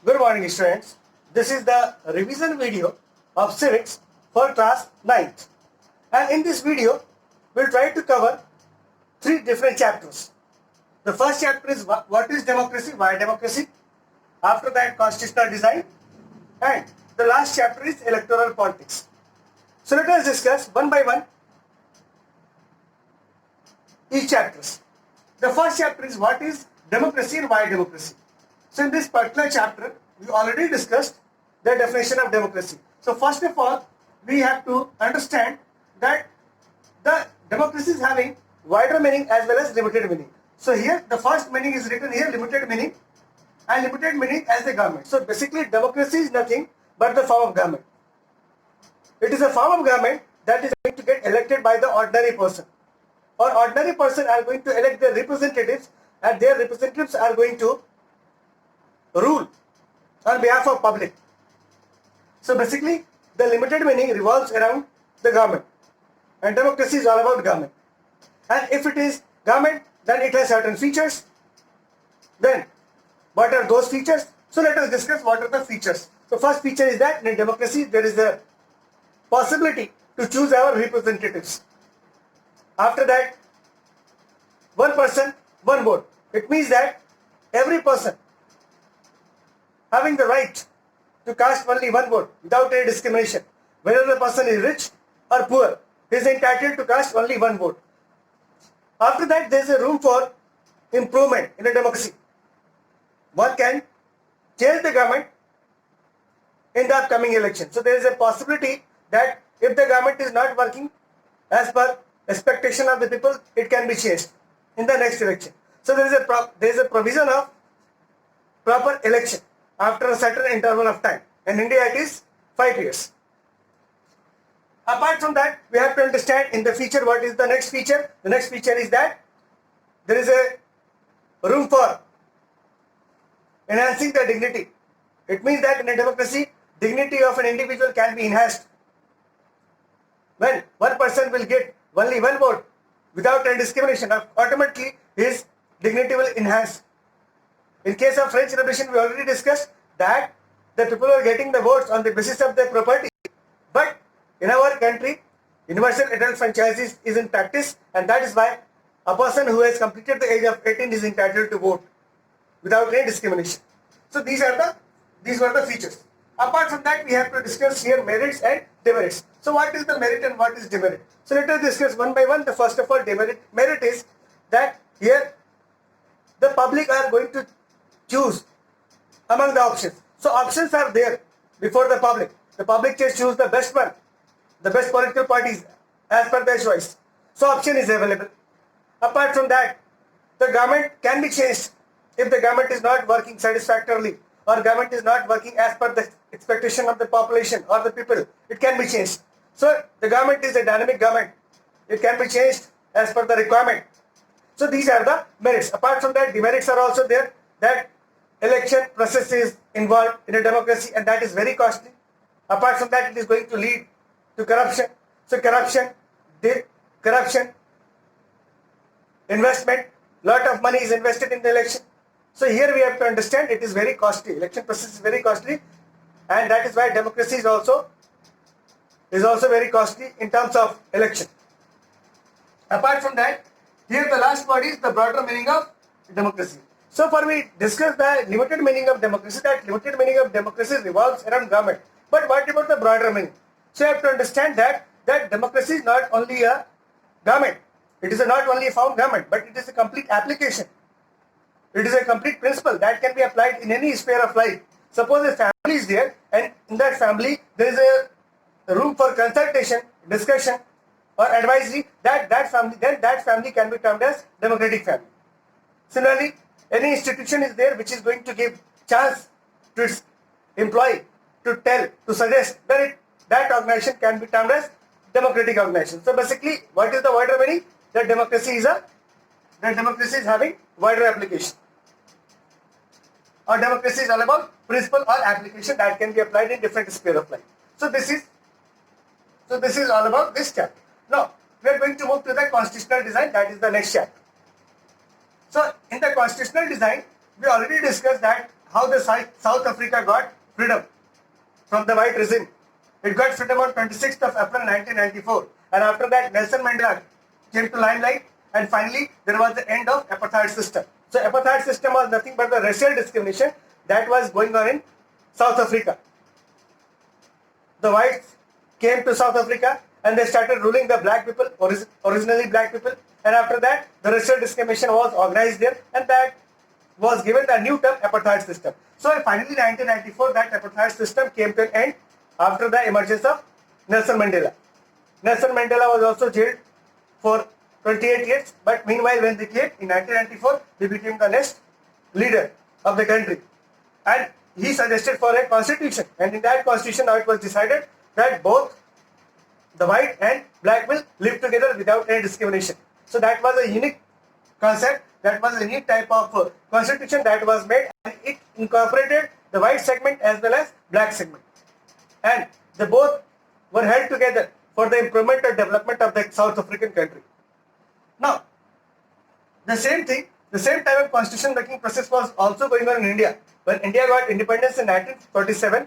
Good morning, students. This is the revision video of civics for class 9th. And in this video, we'll try to cover three different chapters. The first chapter is what is democracy, why democracy. After that, constitutional design. And the last chapter is electoral politics. So let us discuss one by one each chapters. The first chapter is what is democracy and why democracy. So in this particular chapter, we already discussed the definition of democracy. So first of all, we have to understand that the democracy is having wider meaning as well as limited meaning. So here the first meaning is written here, limited meaning, and limited meaning as the government. So basically democracy is nothing but the form of government. It is a form of government that is going to get elected by the ordinary person. Or ordinary person are going to elect their representatives, and their representatives are going to rule on behalf of public. So basically the limited meaning revolves around the government, and democracy is all about government. And if it is government, then it has certain features. Then what are those features? So let us discuss what are the features. So first feature is that in democracy there is a possibility to choose our representatives. After that, one person, one vote. It means that every person having the right to cast only one vote without any discrimination, whether the person is rich or poor, he is entitled to cast only one vote. After that, there is a room for improvement in a democracy. One can change the government in the upcoming election. So there is a possibility that if the government is not working as per expectation of the people, it can be changed in the next election. So there is a provision of proper election after a certain interval of time. In India, it is 5 years. Apart from that, we have to understand in the feature what is the next feature. The next feature is that there is a room for enhancing the dignity. It means that in a democracy, dignity of an individual can be enhanced. When one person will get only one vote without any discrimination, automatically his dignity will enhance. In case of French Revolution, we already discussed that the people are getting the votes on the basis of their property. But in our country, universal adult franchise is in practice, and that is why a person who has completed the age of 18 is entitled to vote without any discrimination. So these were the features. Apart from that, we have to discuss here merits and demerits. So what is the merit and what is demerit? So let us discuss one by one. The first of all, demerit. Merit is that here the public are going to choose among the options. So options are there before the public. The public can choose the best one, the best political parties as per their choice. So option is available. Apart from that, the government can be changed if the government is not working satisfactorily or government is not working as per the expectation of the population or the people. It can be changed. So the government is a dynamic government. It can be changed as per the requirement. So these are the merits. Apart from that, demerits are also there, that election process is involved in a democracy and that is very costly. Apart from that, it is going to lead to corruption. So corruption, investment, lot of money is invested in the election. So here we have to understand it is very costly. Election process is very costly, and that is why democracy is also very costly in terms of election. Apart from that, here the last word is the broader meaning of democracy. So far we discussed the limited meaning of democracy, that limited meaning of democracy revolves around government. But what about the broader meaning? So you have to understand that democracy is not only a government. It is not only a form of government, but it is a complete application. It is a complete principle that can be applied in any sphere of life. Suppose a family is there, and in that family there is a room for consultation, discussion, or advisory. That family can be termed as democratic family. Similarly, any institution is there which is going to give chance to its employee to tell, to suggest, then that organization can be termed as democratic organization. So basically, what is the wider meaning? That democracy is having wider application. Or democracy is all about principle or application that can be applied in different sphere of life. So this is all about this chapter. Now we are going to move to the constitutional design. That is the next chapter. So in the constitutional design, we already discussed that how the South Africa got freedom from the white regime. It got freedom on 26th of April 1994, and after that Nelson Mandela came to limelight, and finally there was the end of apartheid system. So apartheid system was nothing but the racial discrimination that was going on in South Africa. The whites came to South Africa and they started ruling the black people, originally black people, and after that the racial discrimination was organized there, and that was given the new term apartheid system. So finally 1994 that apartheid system came to an end after the emergence of Nelson Mandela. Nelson Mandela was also jailed for 28 years, but meanwhile when they came in 1994, he became the next leader of the country, and he suggested for a constitution, and in that constitution now it was decided that both the white and black will live together without any discrimination. So that was a unique concept, that was a unique type of constitution that was made, and it incorporated the white segment as well as black segment, and they both were held together for the improvement and development of the South African country. Now, the same thing, the same type of constitution making process was also going on in India. When India got independence in 1947,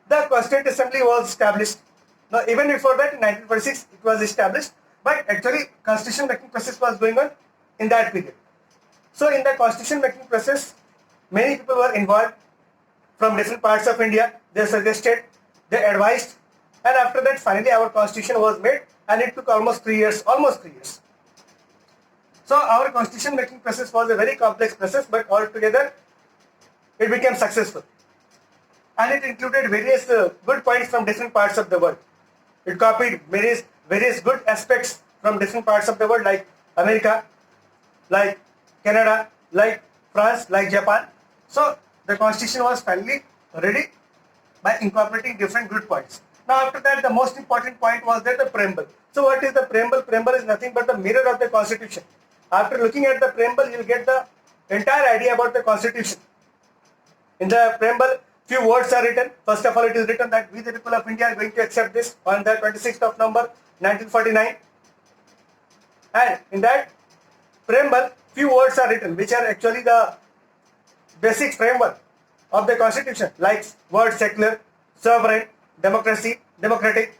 the Constituent Assembly was established. Now, even before that, in 1946, it was established, but actually, constitution making process was going on in that period. So, in the constitution making process, many people were involved from different parts of India. They suggested, they advised, and after that, finally, our constitution was made, and it took almost 3 years, So, our constitution making process was a very complex process, but altogether, it became successful. And it included various good points from different parts of the world. It copied various good aspects from different parts of the world, like America, like Canada, like France, like Japan. So the constitution was finally ready by incorporating different good points. Now after that, the most important point was that the preamble. So what is the preamble? Preamble is nothing but the mirror of the constitution. After looking at the preamble, you will get the entire idea about the constitution. In the preamble, few words are written. First of all, it is written that we the people of India are going to accept this on the 26th of November 1949. And in that preamble, few words are written which are actually the basic framework of the constitution, like word secular, sovereign, democracy, democratic,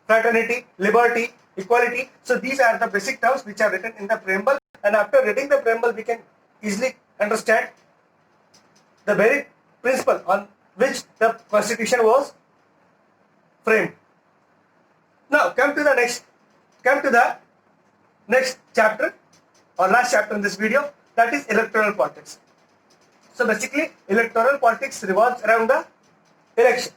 fraternity, liberty, equality. So these are the basic terms which are written in the preamble, and after reading the preamble we can easily understand the very principle on which the constitution was framed. Now come to the next chapter or last chapter in this video, that is electoral politics. So basically electoral politics revolves around the election.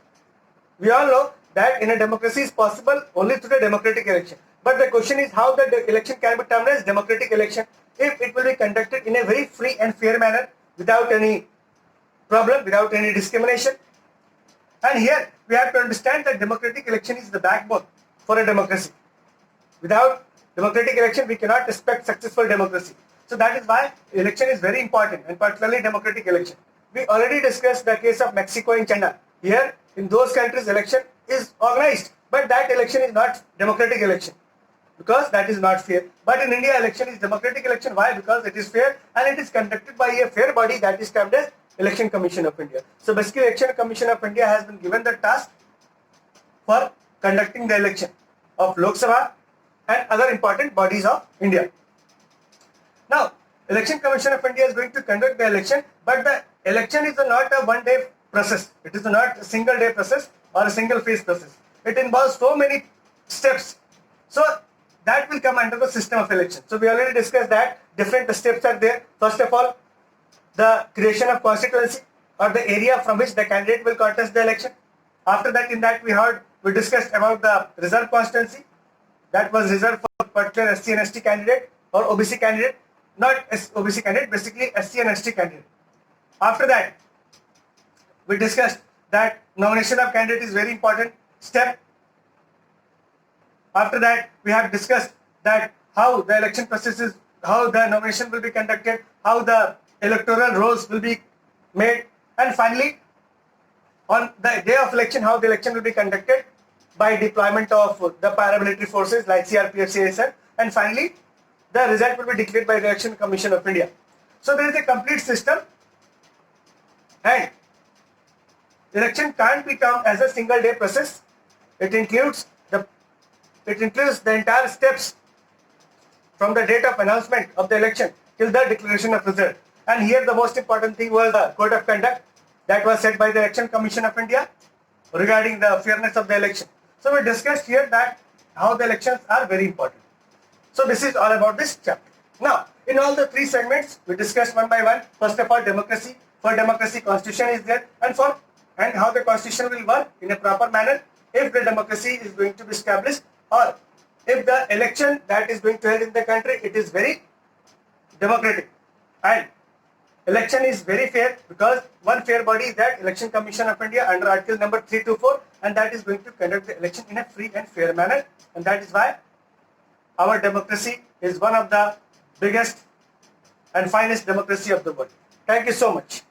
We all know that in a democracy is possible only through the democratic election. But the question is how the election can be termed as democratic election if it will be conducted in a very free and fair manner without any problem, without any discrimination. And here we have to understand that democratic election is the backbone for a democracy. Without democratic election, we cannot expect successful democracy. So that is why election is very important, and particularly democratic election. We already discussed the case of Mexico and China. Here, in those countries, election is organized, but that election is not democratic election because that is not fair. But in India, election is democratic election. Why? Because it is fair and it is conducted by a fair body that is termed as Election Commission of India. So basically, Election Commission of India has been given the task for conducting the election of Lok Sabha and other important bodies of India. Now, Election Commission of India is going to conduct the election, but the election is not a one-day process. It is not a single-day process or a single-phase process. It involves so many steps. So that will come under the system of election. So we already discussed that different steps are there. First of all, the creation of constituency or the area from which the candidate will contest the election. After that, in that we discussed about the reserve constituency that was reserved for particular SC and ST candidate or OBC candidate, not OBC candidate, basically SC and ST candidate. After that, we discussed that nomination of candidate is very important step. After that, we have discussed that how the election process is, how the nomination will be conducted, how the electoral rolls will be made, and finally, on the day of election, how the election will be conducted by deployment of the paramilitary forces like CRPF, CSF, and finally, the result will be declared by the Election Commission of India. So there is a complete system And election can't be termed as a single day process. It includes the entire steps from the date of announcement of the election till the declaration of result. And here the most important thing was the code of conduct that was set by the Election Commission of India regarding the fairness of the election. So we discussed here that how the elections are very important. So this is all about this chapter. Now, in all the three segments, we discussed one by one. First of all, democracy. For democracy, constitution is there, and how the constitution will work in a proper manner if the democracy is going to be established, or if the election that is going to held in the country, it is very democratic. And election is very fair because one fair body is that Election Commission of India under Article number 324, and that is going to conduct the election in a free and fair manner. And that is why our democracy is one of the biggest and finest democracy of the world. Thank you so much.